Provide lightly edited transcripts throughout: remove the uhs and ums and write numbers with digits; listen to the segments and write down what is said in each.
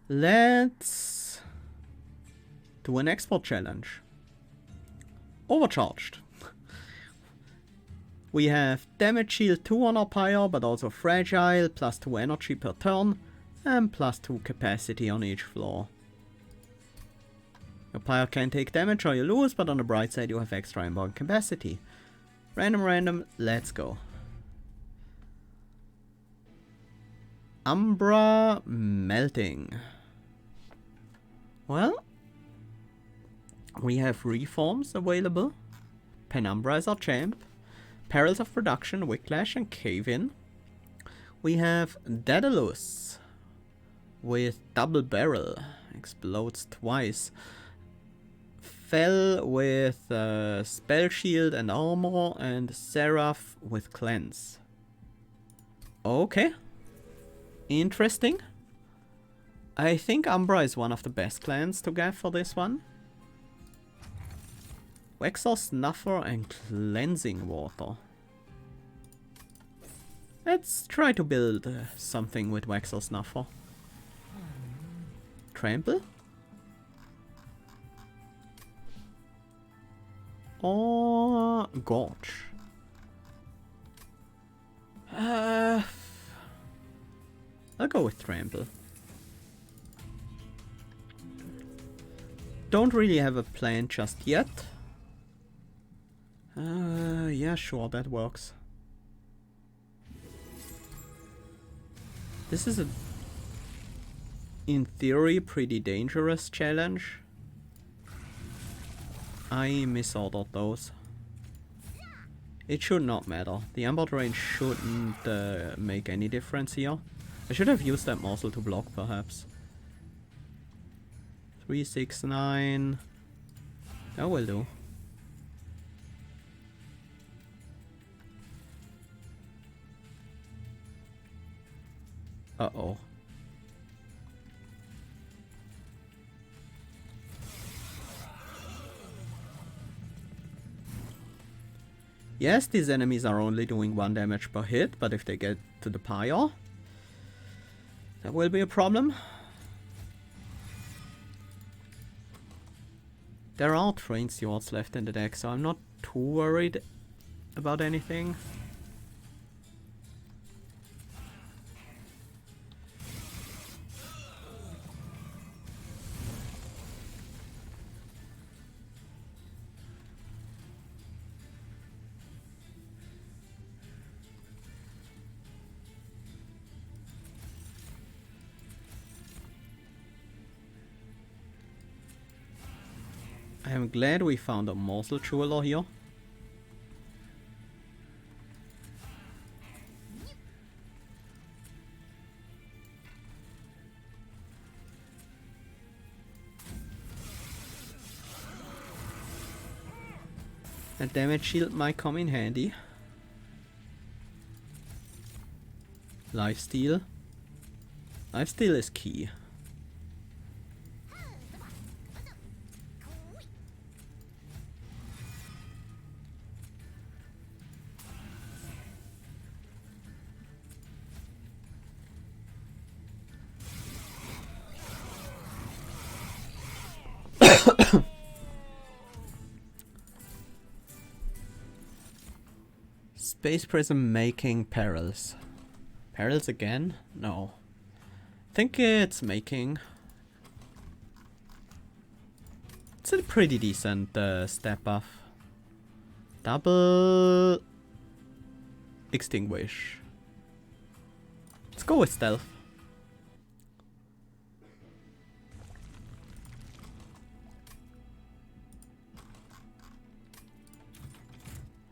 Let's do an export challenge. Overcharged. We have damage shield 2 on our pyre, but also fragile, plus 2 energy per turn, and plus 2 capacity on each floor. Your pyre can take damage or you lose, but on the bright side you have extra inbound capacity. Random, let's go. Umbra melting. Well, we have reforms available. Penumbra is our champ. Perils of Production, Whiplash and Cave-In. We have Daedalus with double barrel, explodes twice. Fell with spell shield and armor, and Seraph with cleanse. Okay, interesting. I think Umbra is one of the best clans to get for this one. Waxer, Snuffer and Cleansing Water. Let's try to build something with Waxer, Snuffer. Trample? Or Gorge? I'll go with Trample. Don't really have a plan just yet. Yeah, sure, that works. This is a, in theory, pretty dangerous challenge. I misordered those. It should not matter. The ambot range shouldn't make any difference here. I should have used that morsel to block, perhaps. 3, 6, 9. That will do. Uh-oh. Yes, these enemies are only doing 1 damage per hit, but if they get to the pyre, that will be a problem. There are train stewards left in the deck, so I'm not too worried about anything. I'm glad we found a morsel jeweler here. A damage shield might come in handy. Lifesteal. Lifesteal is key. Space Prism making perils. Perils again? No. I think it's making. It's a pretty decent step buff. Double extinguish. Let's go with stealth.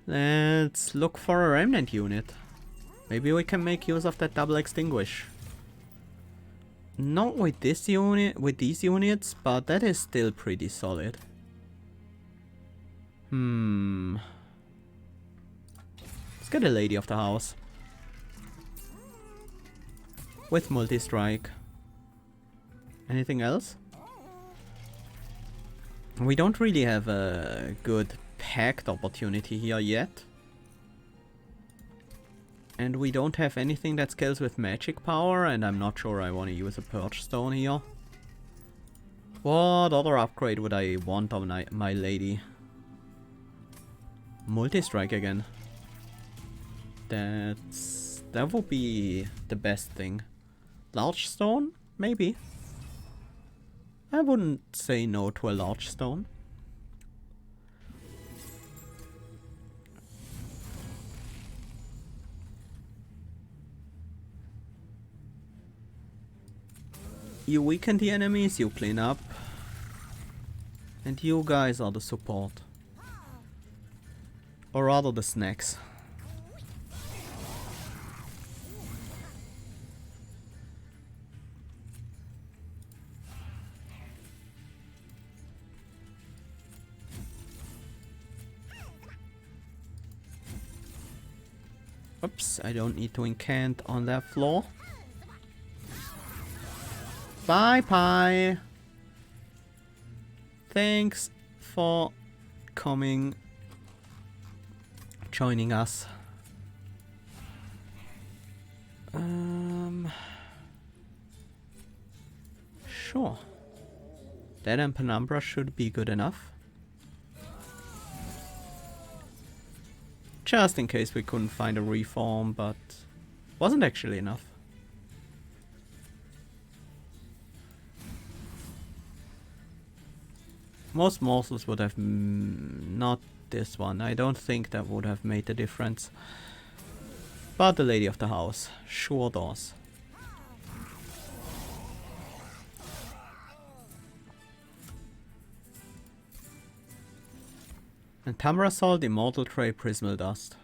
Let's look for a remnant unit. Maybe we can make use of that double extinguish. Not with this unit, with these units, but that is still pretty solid. Let's get a lady of the house. With multi-strike. Anything else? We don't really have a good packed opportunity here yet. And we don't have anything that scales with magic power, and I'm not sure I want to use a Purge Stone here. What other upgrade would I want on my lady? Multi-strike again. That would be the best thing. Large stone? Maybe. I wouldn't say no to a large stone. You weaken the enemies, you clean up. And you guys are the support. Or rather the snacks. Oops, I don't need to incant on that floor. Bye, Pie. Thanks for coming, joining us. Sure. That and Penumbra should be good enough. Just in case we couldn't find a reform, but wasn't actually enough. Most morsels would have not this one. I don't think that would have made a difference. But the lady of the house sure does. And Tamarasol, Immortal Tray, Prismal Dust.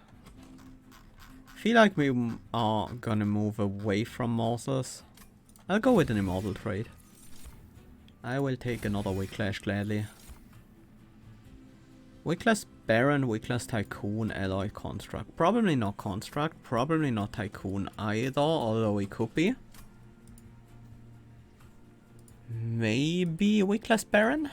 Feel like we are gonna move away from morsels. I'll go with an Immortal Trade. I will take another Wicklash gladly. Wicklash Baron, Wicklash Tycoon, Alloy Construct. Probably not Construct, probably not Tycoon either, although it could be. Maybe Wicklash Baron?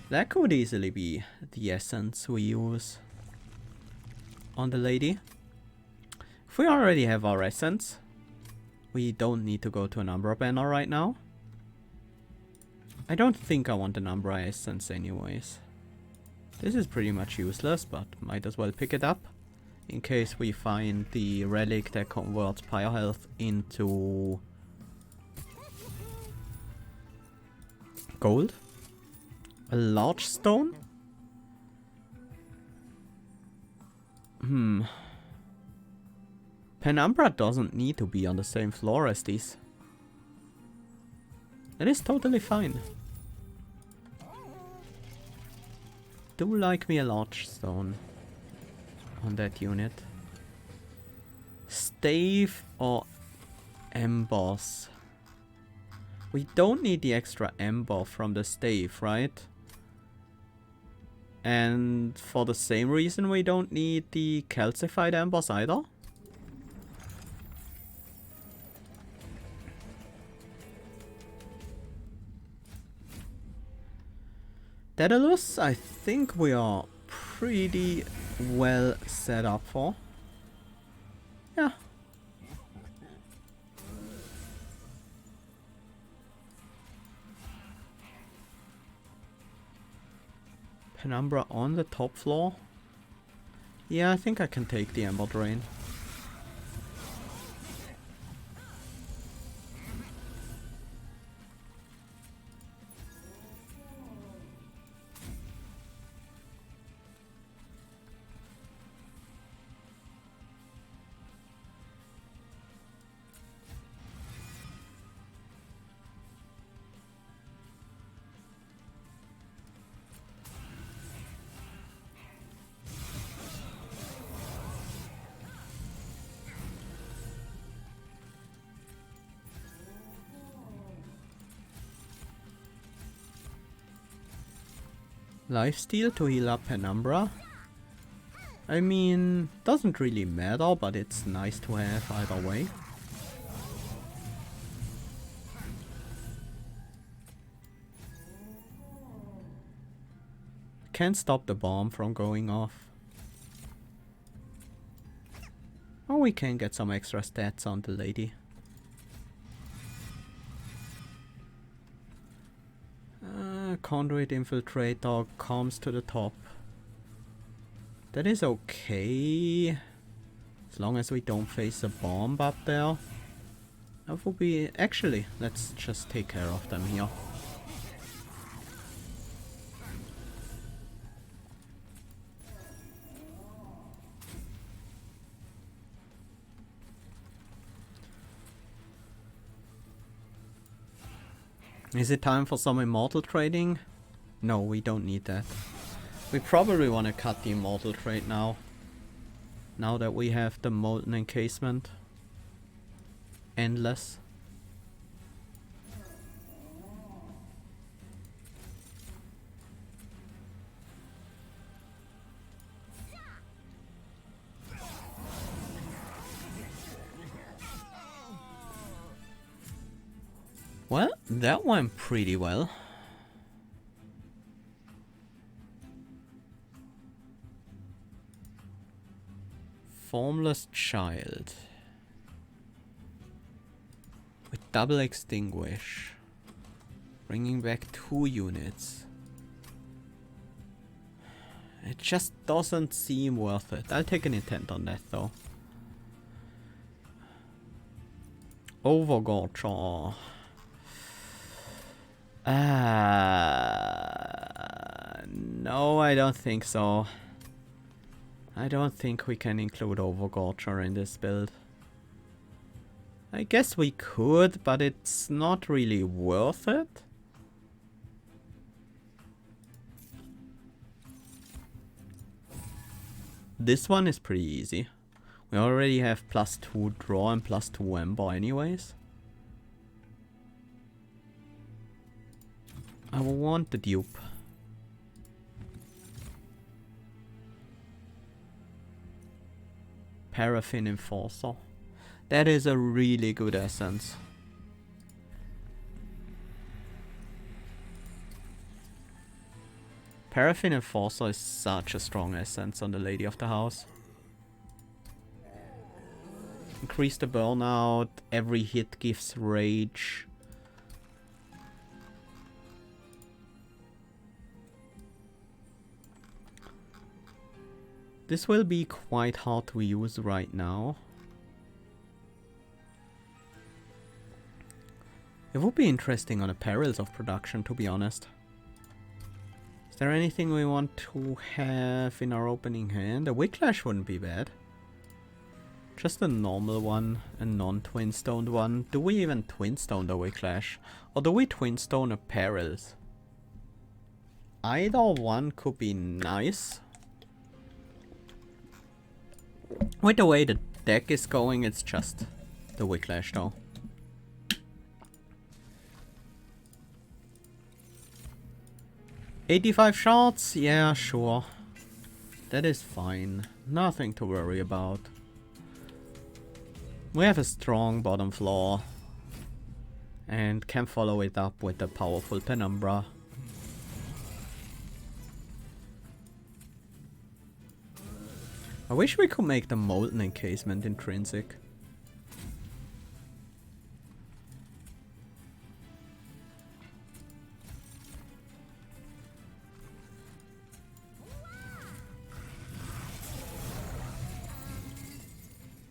That could easily be the essence we use on the lady. If we already have our essence, we don't need to go to an Umbra banner right now. I don't think I want an Umbra essence anyways. This is pretty much useless, but might as well pick it up in case we find the relic that converts Pyre Health into gold. A large stone? Penumbra doesn't need to be on the same floor as these. That is totally fine. Do like me a large stone on that unit. Stave or emboss? We don't need the extra ember from the stave, right? And for the same reason we don't need the calcified embers either. Daedalus, I think we are pretty well set up for. Yeah. Penumbra on the top floor. Yeah, I think I can take the Ember Drain. Lifesteal to heal up Penumbra. I mean, doesn't really matter, but it's nice to have either way. Can't stop the bomb from going off. Oh we can get some extra stats on the lady. Conduit Infiltrator comes to the top. That is okay. As long as we don't face a bomb up there. That will be... Actually, let's just take care of them here. Is it time for some immortal trading? No, we don't need that. We probably want to cut the immortal trade now. Now that we have the molten encasement. Endless. Well, that went pretty well. Formless Child. With double extinguish. Bringing back 2 units. It just doesn't seem worth it. I'll take an intent on that though. Overcharged. No, I don't think so. I don't think we can include Overcharged in this build. I guess we could, but it's not really worth it. This one is pretty easy. We already have +2 draw and +2 Umbra anyways. I will want the dupe. Paraffin Enforcer. That is a really good essence. Paraffin Enforcer is such a strong essence on the Lady of the House. Increase the burnout, every hit gives rage. This will be quite hard to use right now. It would be interesting on the perils of production, to be honest. Is there anything we want to have in our opening hand? A Whiplash wouldn't be bad. Just a normal one, a non-twin stoned one. Do we even twin stone the Whiplash? Or do we twin stone a perils? Either one could be nice. With the way the deck is going, it's just the Whiplash though. $85 shards? Yeah, sure. That is fine. Nothing to worry about. We have a strong bottom floor. And can follow it up with a powerful Penumbra. I wish we could make the molten encasement intrinsic.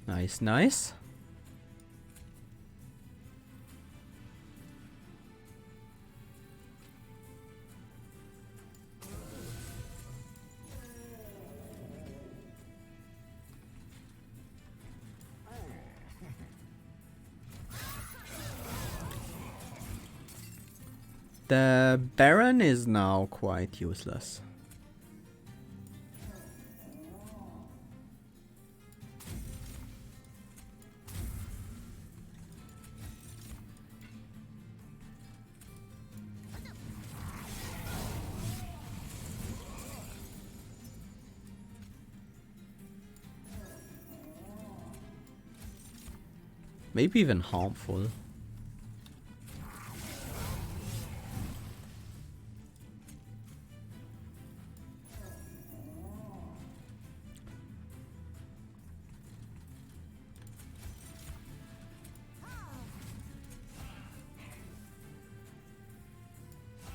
Nice, nice. The Baron is now quite useless. Maybe even harmful.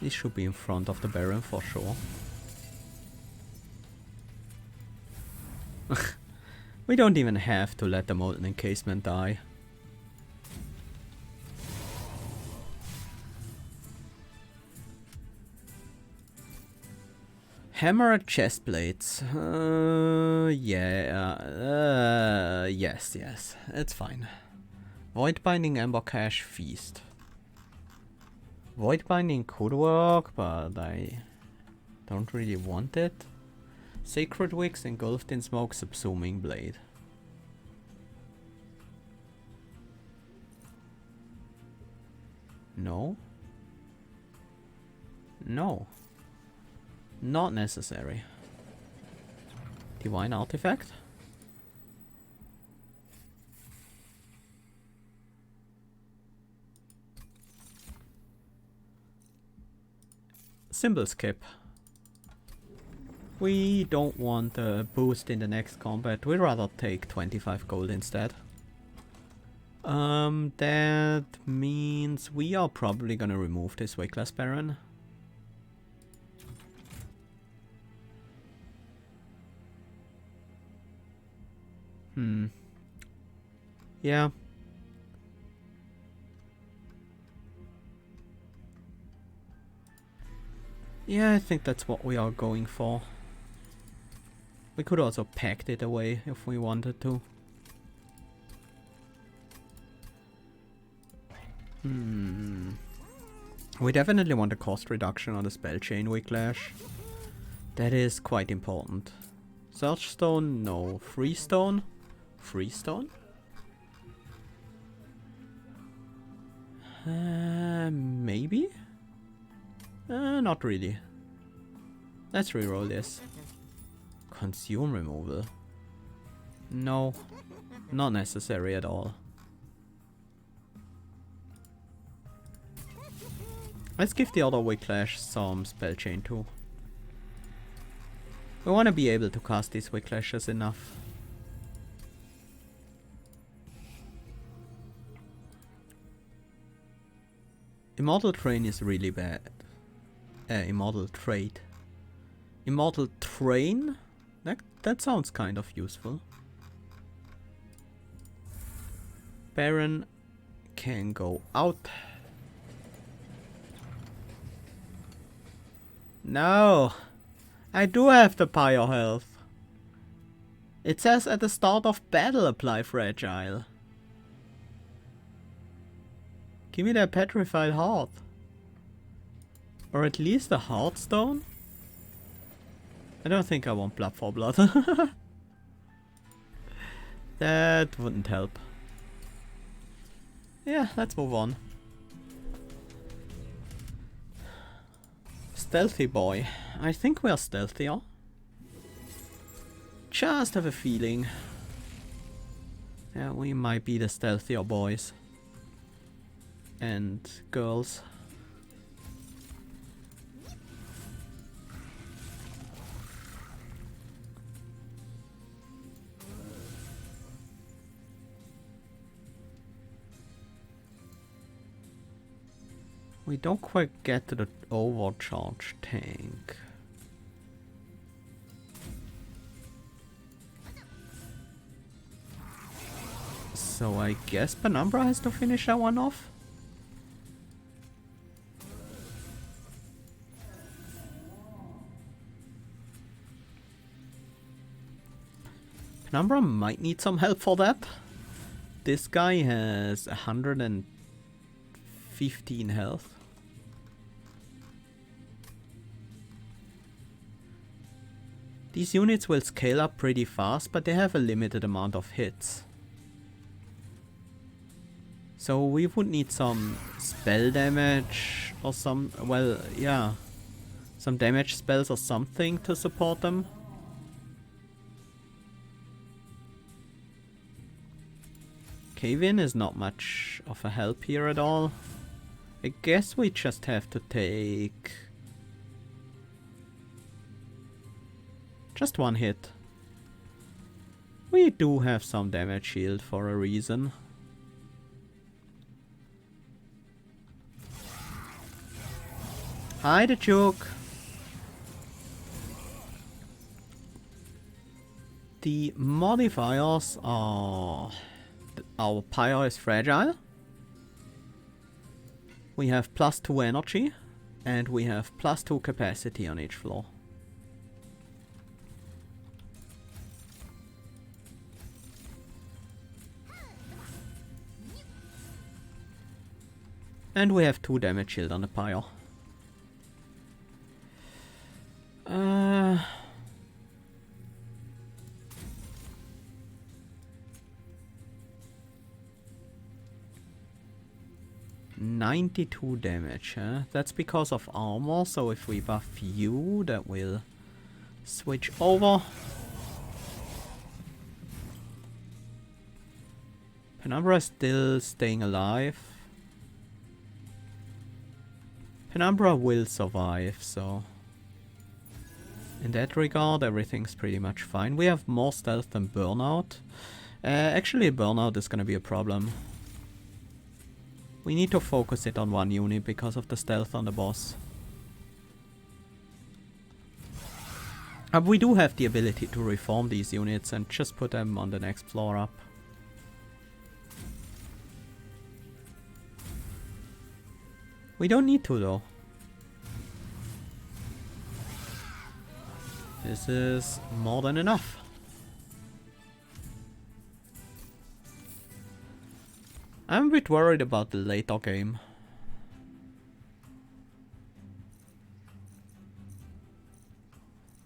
This should be in front of the Baron for sure. We don't even have to let the Molten Encasement die. Hammered chest plates. Yes, it's fine. Void Binding, Ember Cache, Feast. Void Binding could work, but I don't really want it. Sacred Wicks, Engulfed in Smoke, Subsuming Blade. No. No. Not necessary. Divine Artifact. Symbol skip. We don't want a boost in the next combat. We'd rather take 25 gold instead. That means we are probably gonna remove this Wickless Baron. Yeah. Yeah, I think that's what we are going for. We could also pact it away if we wanted to. We definitely want a cost reduction on the spell chain Wicklash. That is quite important. Search Stone, no. Freestone? Freestone? Maybe? Not really. Let's reroll this. Consume removal. No, not necessary at all. Let's give the other Wicklash some spell chain too. We want to be able to cast these Wicklashes enough. Immortal Train is really bad. Immortal Trade. Immortal Train? That sounds kind of useful. Baron can go out. No! I do have the Pyre health. It says at the start of battle apply Fragile. Give me that Petrified Heart. Or at least a Heartstone? I don't think I want Blood for Blood. That wouldn't help. Yeah, let's move on. Stealthy boy. I think we are stealthier. Just have a feeling. Yeah, we might be the stealthier boys. And girls. We don't quite get to the Overcharged tank. So I guess Penumbra has to finish that one off? Penumbra might need some help for that. This guy has 115 health. These units will scale up pretty fast, but they have a limited amount of hits. So we would need some spell damage or some, well, yeah, some damage spells or something to support them. Cave-in is not much of a help here at all. I guess we just have to take just one hit. We do have some damage shield for a reason. Hi, the joke. The modifiers are... Our pyre is fragile. We have +2 energy. And we have +2 capacity on each floor. And we have 2 damage shield on the pyre. 92 damage, huh? That's because of armor, so if we buff you, that will switch over. Penumbra is still staying alive. Penumbra will survive, so... In that regard, everything's pretty much fine. We have more stealth than Burnout. Actually, Burnout is gonna be a problem. We need to focus it on one unit because of the stealth on the boss. We do have the ability to reform these units and just put them on the next floor up. We don't need to though. This is more than enough. I'm a bit worried about the later game.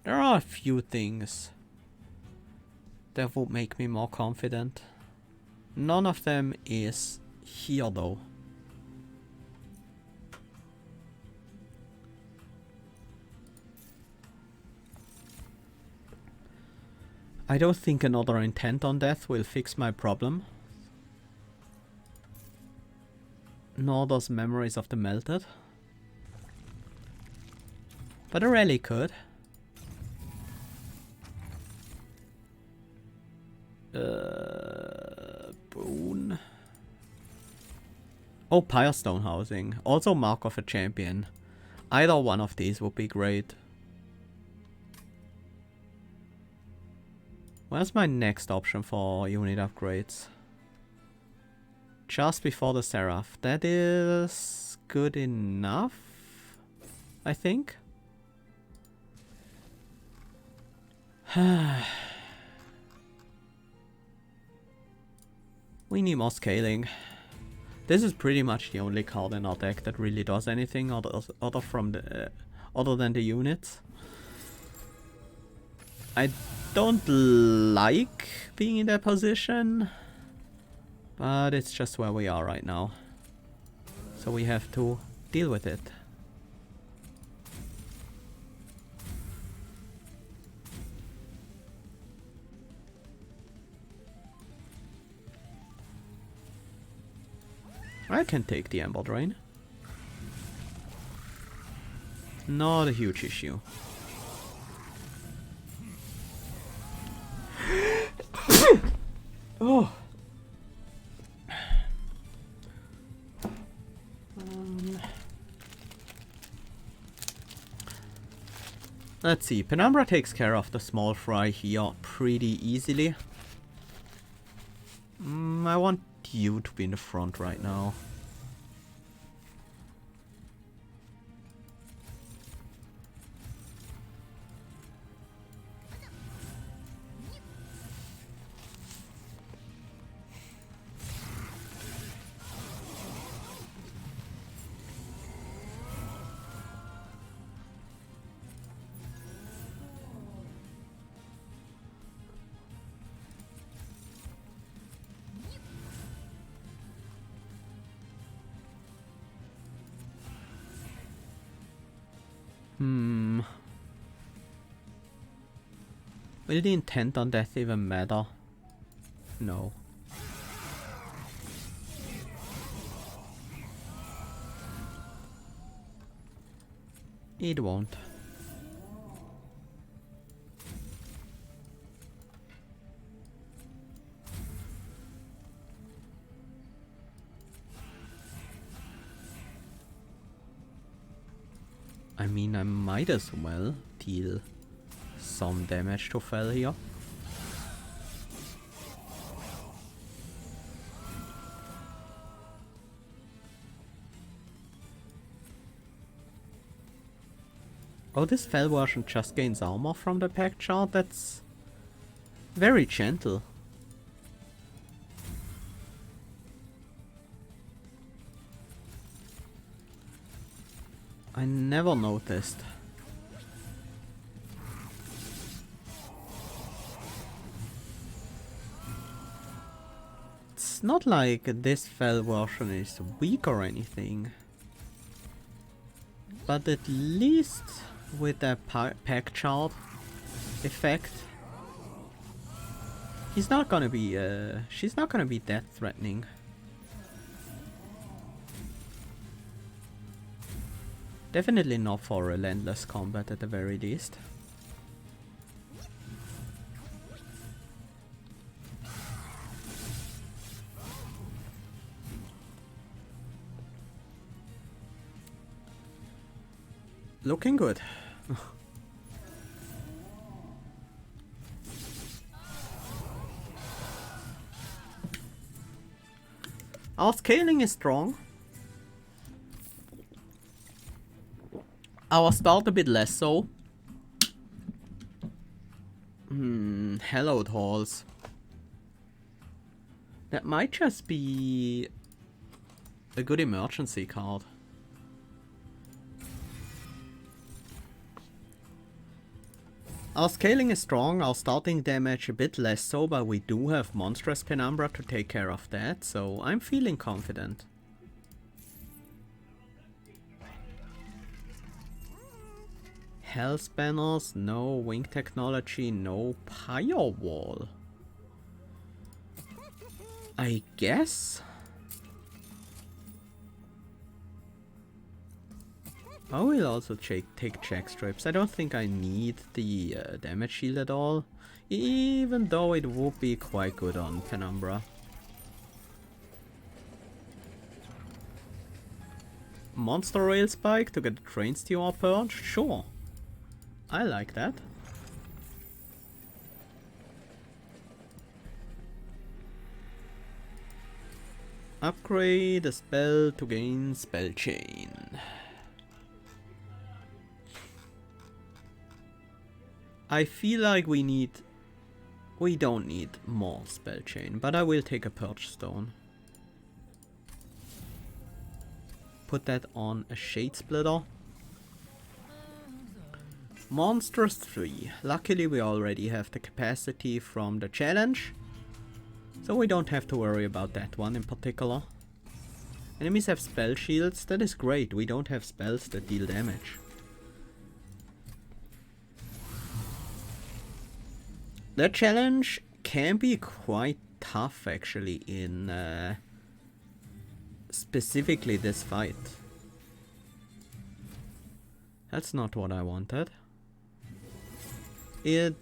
There are a few things that would make me more confident. None of them is here though. I don't think another intent on death will fix my problem. Nor does memories of the melted. But a rally could. Boon. Oh, Pyrestone housing. Also Mark of a Champion. Either one of these would be great. Where's my next option for unit upgrades? Just before the Seraph. That is good enough, I think. We need more scaling. This is pretty much the only card in our deck that really does anything other than the units. I don't like being in that position. But it's just where we are right now. So we have to deal with it. I can take the Ember Drain. Not a huge issue. Oh. Let's see, Penumbra takes care of the small fry here pretty easily. I want you to be in the front right now. Will the intent on death even matter? No. It won't. I mean, I might as well deal some damage to Fel here. Oh, this Fel version just gains armor from the pack chart? That's very gentle. I never noticed. It's not like this Fel version is weak or anything. But at least with that pack chart effect, he's not gonna be, she's not gonna be that threatening. Definitely not for relentless combat at the very least. Looking good. Our scaling is strong. Our start a bit less so. Hallowed Halls. That might just be a good emergency card. Our scaling is strong, our starting damage a bit less so, but we do have Monstrous Penumbra to take care of that, so I'm feeling confident. Hell's Banners, no Wing Technology, no Pyre Wall. I guess? I will also take check strips. I don't think I need the damage shield at all, even though it would be quite good on Penumbra. Monster Rail Spike to get the Train Steamer Purge? Sure. I like that. Upgrade a spell to gain Spell Chain. I feel like we don't need more Spell Chain, but I will take a Purge Stone. Put that on a Shade Splitter. Monsters 3. Luckily we already have the capacity from the challenge, so we don't have to worry about that one in particular. Enemies have spell shields, that is great, we don't have spells that deal damage. The challenge can be quite tough actually in specifically this fight. That's not what I wanted. It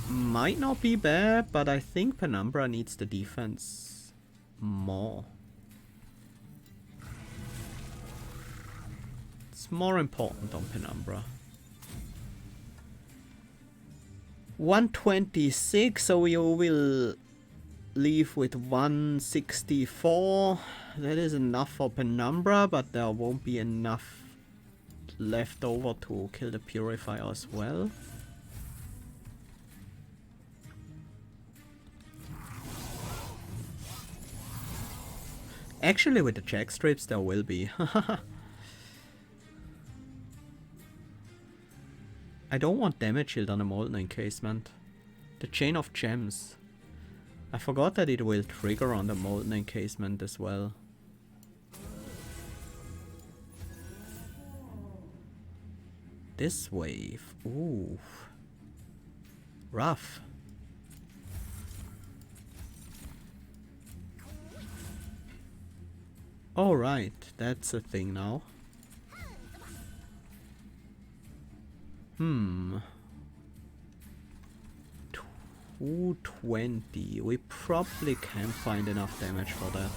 might not be bad, but I think Penumbra needs the defense more. It's more important on Penumbra. 126, so we will leave with 164. That is enough for Penumbra, but there won't be enough left over to kill the Purifier as well. Actually, with the check strips there will be. I don't want damage shield on a Molten Encasement. The Chain of Gems. I forgot that it will trigger on the Molten Encasement as well. This wave. Ooh. Rough. Alright, that's a thing now. 220. We probably can't find enough damage for that.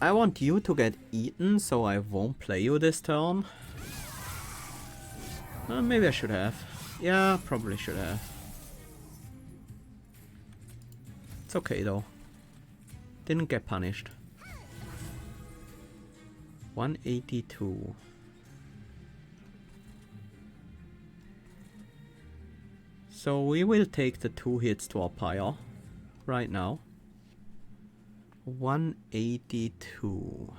I want you to get eaten, so I won't play you this turn. Maybe I should have. Yeah, probably should have. It's okay though. Didn't get punished. 182. So we will take the 2 hits to our pyre right now. 182.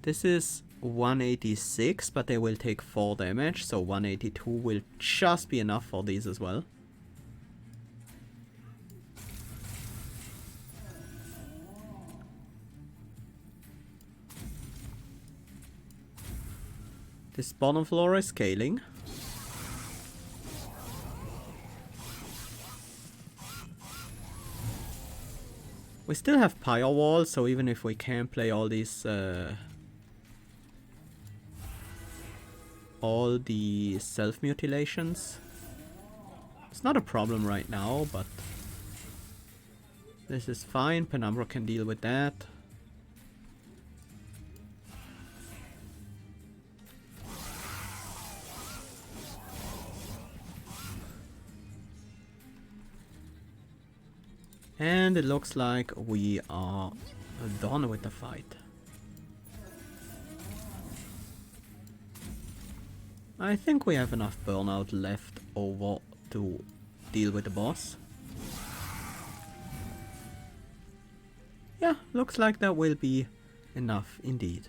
This is 186, but they will take 4 damage, so 182 will just be enough for these as well. This bottom floor is scaling. We still have pyre walls, so even if we can't play all these all the self-mutilations, it's not a problem right now, but this is fine. Penumbra can deal with that. And it looks like we are done with the fight. I think we have enough burnout left over to deal with the boss. Yeah, looks like that will be enough indeed.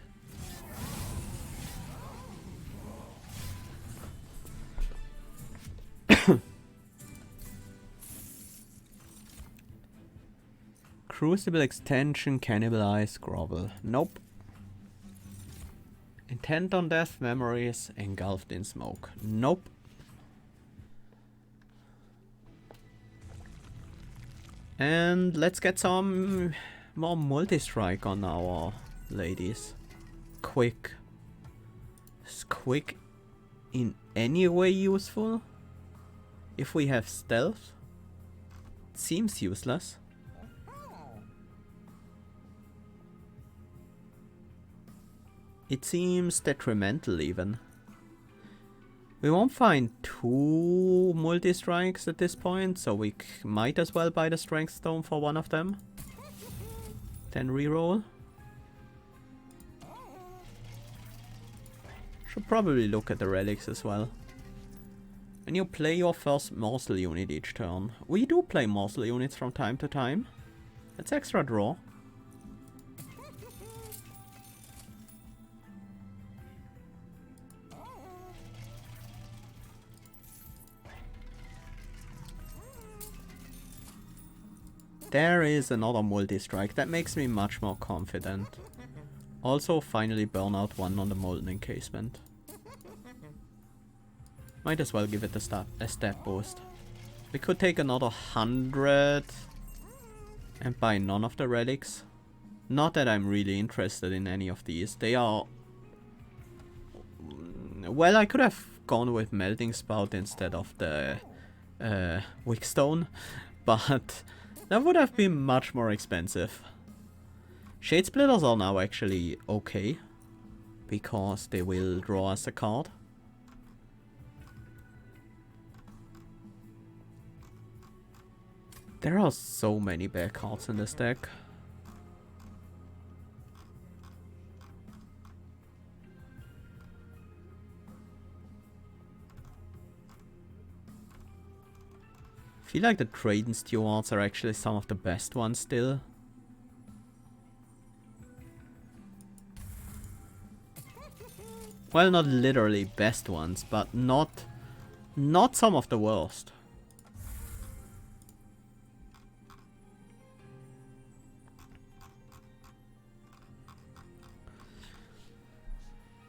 Crucible extension, cannibalize, grovel. Nope. Intent on death, memories, engulfed in smoke. Nope. And let's get some more multi-strike on our ladies. Quick. Is quick in any way useful? If we have stealth? It seems useless. It seems detrimental even. We won't find 2 multi-strikes at this point, so we might as well buy the strength stone for one of them. Then reroll. Should probably look at the relics as well. When you play your first morsel unit each turn. We do play morsel units from time to time. That's extra draw. There is another multi-strike. That makes me much more confident. Also, finally burn out 1 on the Molten Encasement. Might as well give it a stat boost. We could take another 100 and buy none of the relics. Not that I'm really interested in any of these. They are... Well, I could have gone with Melting Spout instead of the Wickstone, but that would have been much more expensive. Shade Splitters are now actually okay, because they will draw us a card. There are so many bad cards in this deck. I feel like the Trading Stewards are actually some of the best ones still. Well, not literally best ones, but not some of the worst.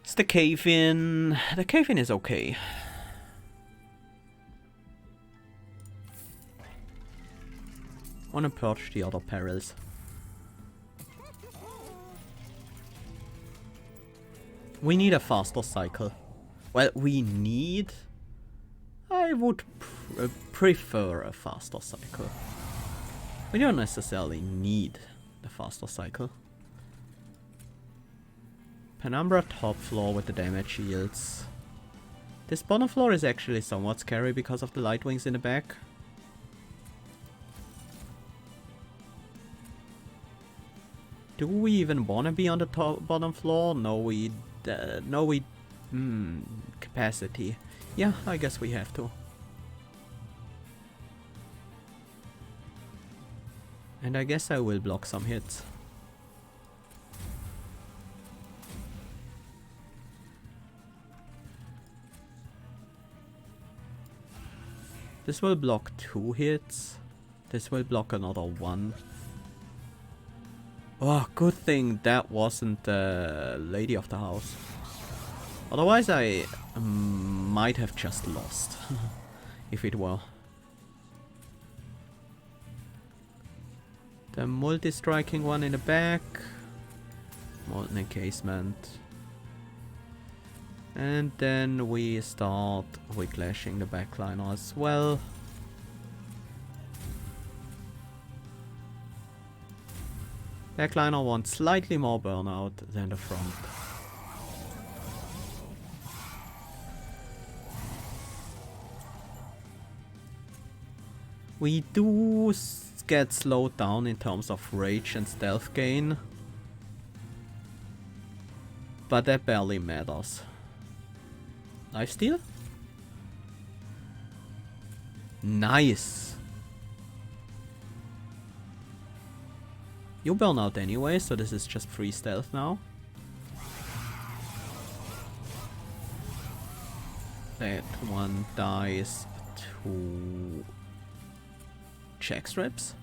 It's the Cave-In. The Cave-In is okay. Wanna purge the other perils. We need a faster cycle. Well, we need I would prefer a faster cycle. We don't necessarily need the faster cycle. Penumbra top floor with the damage shields. This bottom floor is actually somewhat scary because of the light wings in the back. Do we even want to be on the bottom floor? No, capacity. Yeah, I guess we have to. And I guess I will block some hits. This will block 2 hits. This will block another 1. Oh, good thing that wasn't the lady of the house. Otherwise I might have just lost. If it were. The multi-striking one in the back. Molten encasement. And then we start whiplashing the backliner as well. Backliner wants slightly more burnout than the front. We do get slowed down in terms of rage and stealth gain, but that barely matters. Lifesteal? Nice! You burn out anyway, so this is just free stealth now. That one dies to check strips.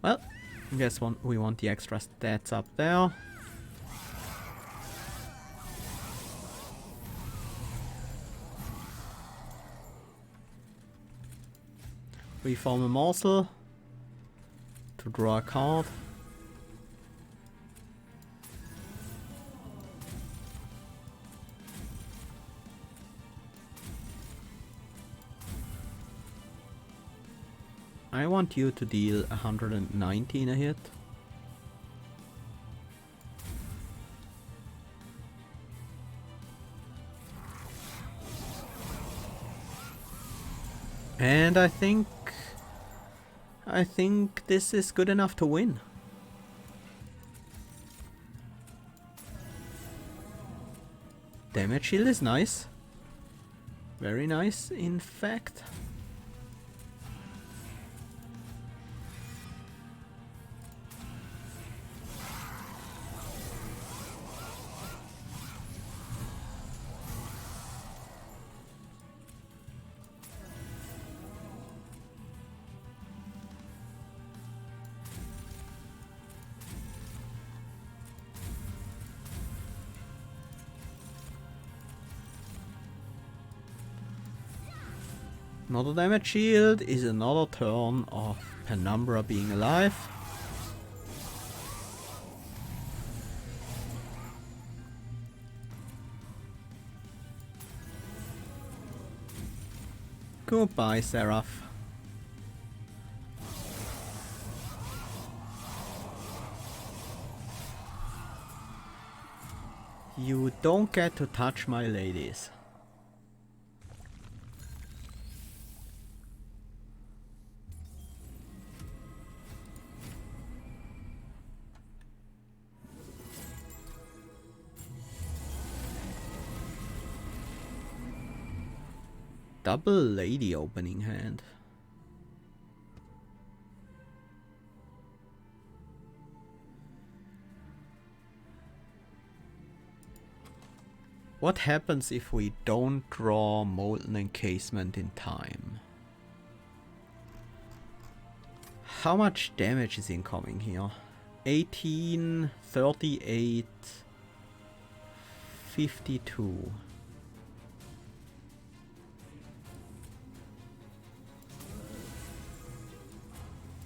Well, I guess we want the extra stats up there. Reform a morsel to draw a card. I want you to deal 119 a hit. And I think this is good enough to win. Damage shield is nice. Very nice, in fact. Another damage shield is another turn of Penumbra being alive. Goodbye, Seraph. You don't get to touch my ladies. Double lady opening hand. What happens if we don't draw Molten Encasement in time? How much damage is incoming here? 18, 38, 52.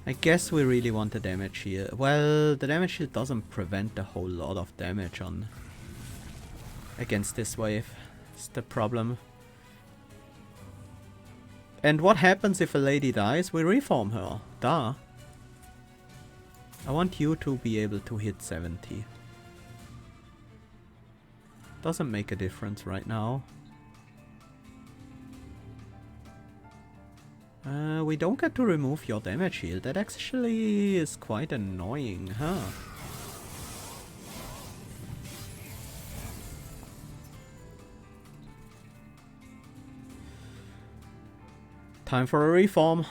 I guess we really want the damage here. Well, the damage shield doesn't prevent a whole lot of damage on against this wave. It's the problem. And what happens if a lady dies? We reform her. Duh. I want you to be able to hit 70. Doesn't make a difference right now. We don't get to remove your damage shield. That actually is quite annoying, huh? Time for a reform.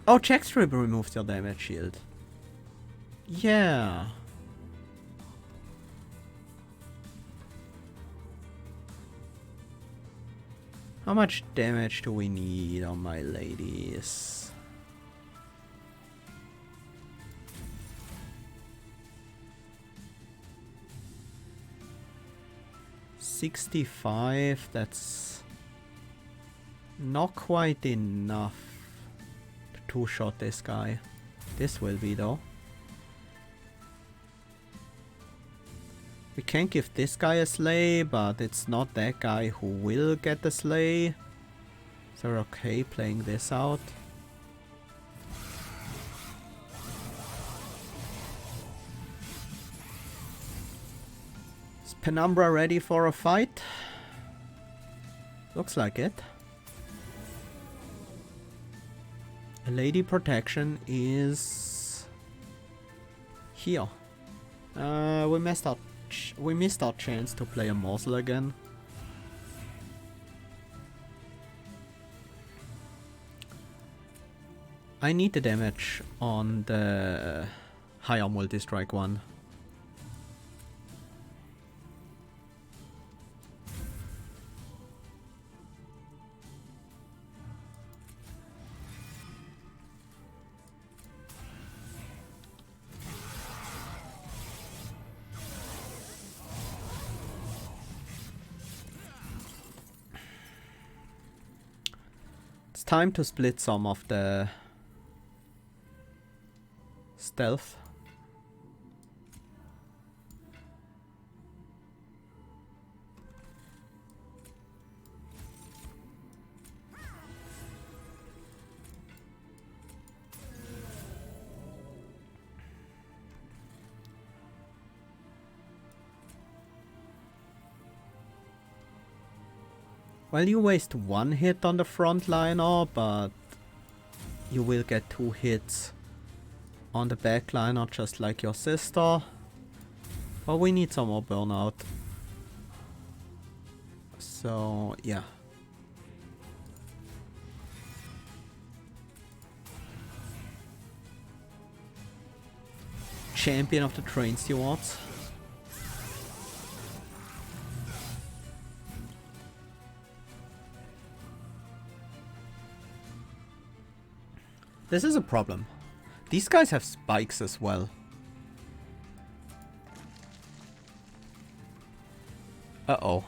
Oh, check strip removes your damage shield. Yeah. How much damage do we need on my ladies? $65, that's not quite enough to two-shot this guy. This will be though. We can give this guy a slay, but it's not that guy who will get the slay. So we're okay playing this out. Is Penumbra ready for a fight? Looks like it. A lady protection is here. We missed our chance to play a morsel again. I need the damage on the higher multi-strike one. Time to split some of the stealth. Well, you waste one hit on the frontliner, but you will get 2 hits on the backliner, just like your sister. But we need some more burnout. So, yeah. Champion of the Train Stewards. This is a problem. These guys have spikes as well. Uh-oh.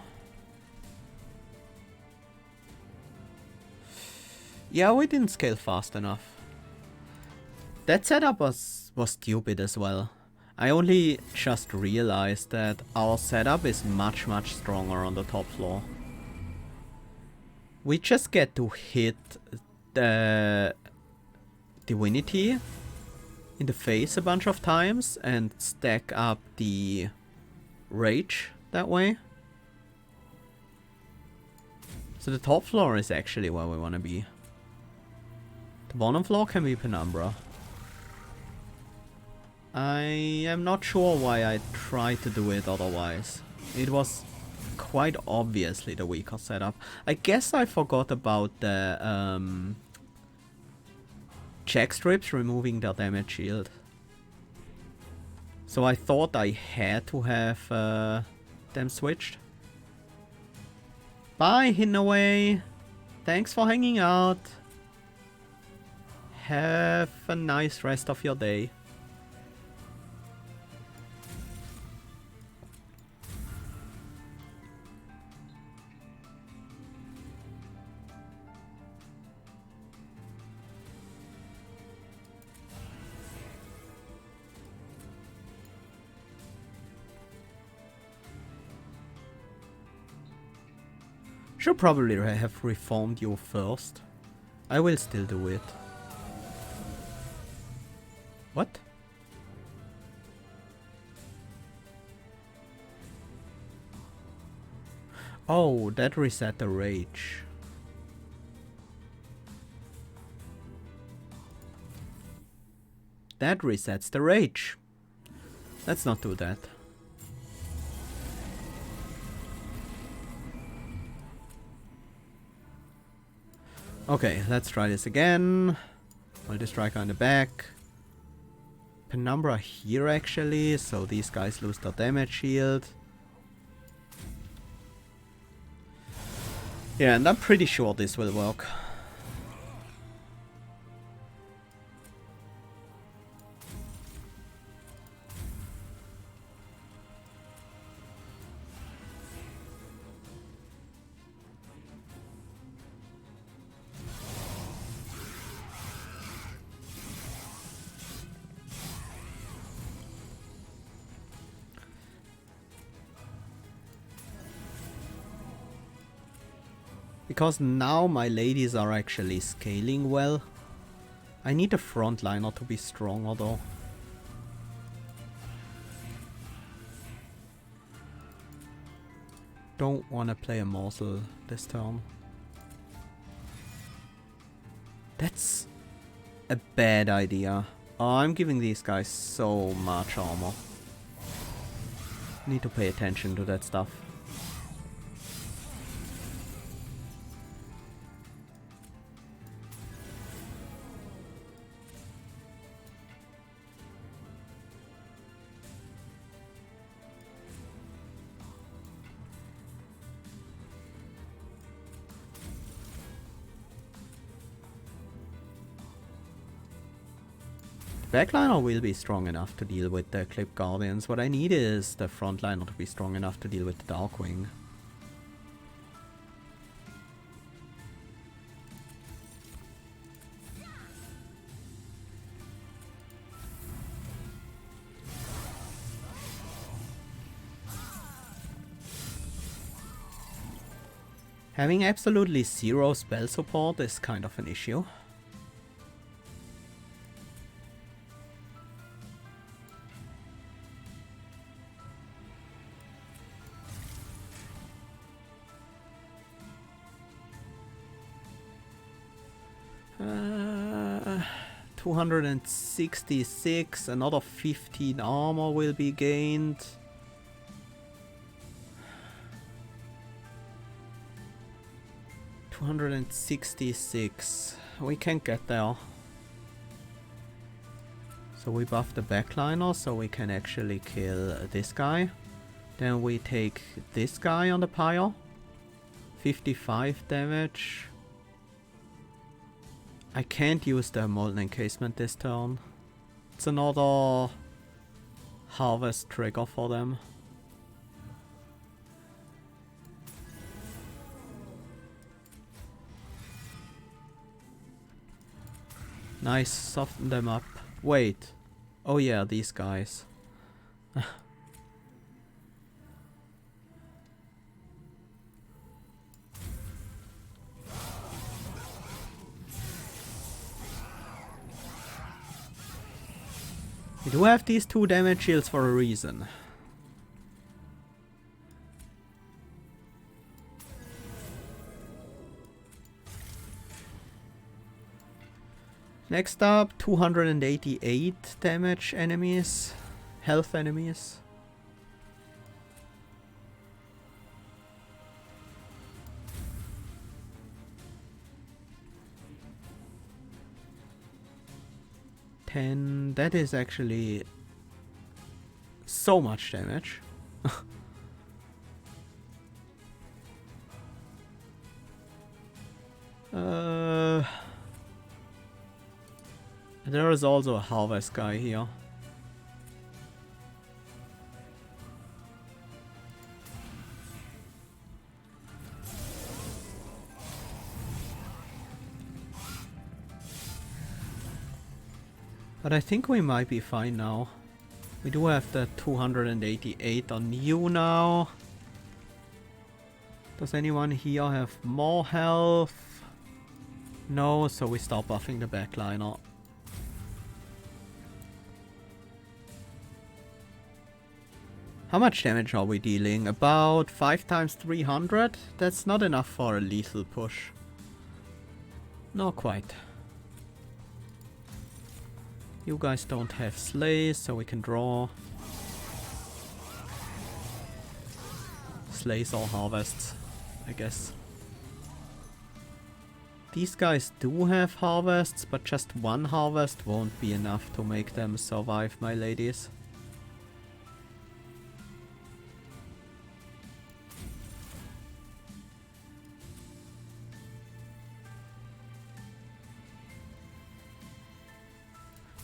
Yeah, we didn't scale fast enough. That setup was stupid as well. I only just realized that our setup is much stronger on the top floor. We just get to hit the Divinity in the face a bunch of times and stack up the Rage that way. So the top floor is actually where we want to be. The bottom floor can be Penumbra. I am not sure why I tried to do it otherwise. It was quite obviously the weaker setup. I guess I forgot about the check strips removing their damage shield. So I thought I had to have them switched. Bye, Hinaway. Thanks for hanging out. Have a nice rest of your day. Should probably have reformed you first. I will still do it. What? Oh, that reset the rage. That resets the rage. Let's not do that. Okay, let's try this again. Multi-striker in the back. Penumbra here actually, so these guys lose their damage shield. Yeah, and I'm pretty sure this will work. Because now my ladies are actually scaling well. I need a frontliner to be stronger though. Don't want to play a morsel this turn. That's a bad idea. Oh, I'm giving these guys so much armor. Need to pay attention to that stuff. Backliner will be strong enough to deal with the Clip Guardians. What I need is the frontliner to be strong enough to deal with the Darkwing. Having absolutely zero spell support is kind of an issue. Uh, 266, another 15 armor will be gained. $266. We can get there. So we buff the backliner so we can actually kill this guy. Then we take this guy on the pyre. 55 damage. I can't use the Molten Encasement this turn. It's another harvest trigger for them. Nice, soften them up. Wait. Oh yeah, these guys. We do have these 2 damage shields for a reason. Next up, 288 damage enemies, health enemies. That is actually so much damage. There is also a harvest guy here. But I think we might be fine now. We do have the 288 on you now. Does anyone here have more health? No, so we start buffing the backliner. How much damage are we dealing? About 5 times 300? That's not enough for a lethal push. Not quite. You guys don't have slays, so we can draw. Slays or harvests, I guess. These guys do have harvests, but just one harvest won't be enough to make them survive, my ladies.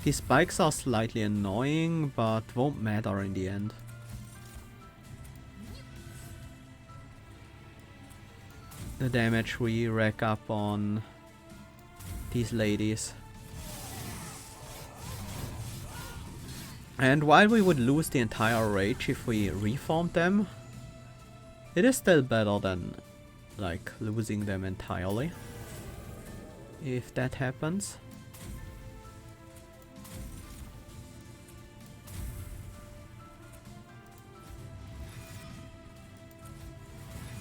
These spikes are slightly annoying, but won't matter in the end. The damage we rack up on these ladies. And while we would lose the entire rage if we reformed them, it is still better than like losing them entirely. If that happens.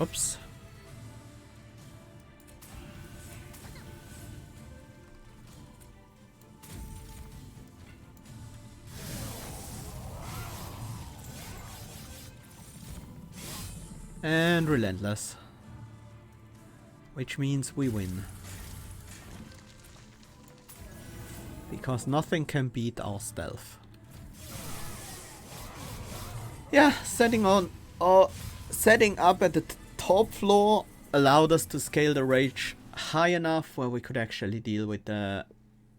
Oops. And relentless. Which means we win. Because nothing can beat our stealth. Yeah, setting up at the top floor allowed us to scale the rage high enough where we could actually deal with the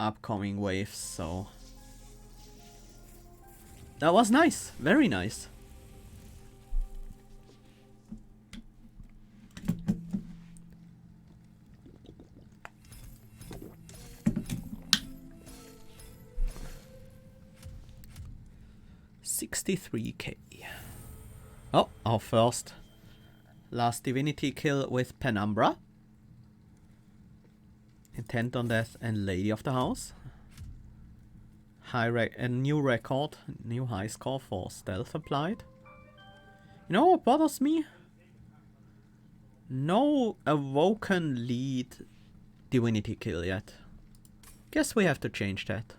upcoming waves, so that was nice, very nice. $63K. Oh, our first Last Divinity kill with Penumbra. Intent on Death and Lady of the House. A new record, new high score for stealth applied. You know what bothers me? No Awoken lead Divinity kill yet. Guess we have to change that.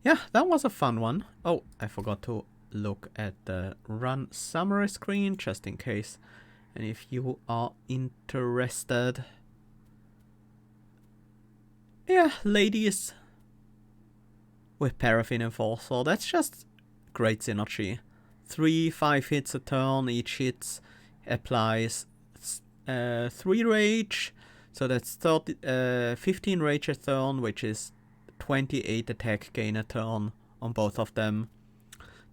Yeah, that was a fun one. Oh, I forgot to look at the run summary screen just in case. And if you are interested. Yeah, ladies with Paraffin Enforcer. That's just great synergy. 3-5 hits a turn. Each hit applies 3 rage. So that's 15 rage a turn, which is 28 attack gain a turn on both of them.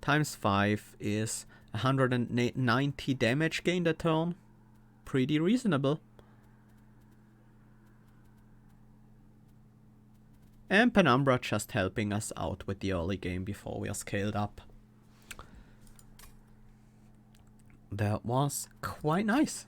Times 5 is 190 damage gained a turn. Pretty reasonable. And Penumbra just helping us out with the early game before we are scaled up. That was quite nice.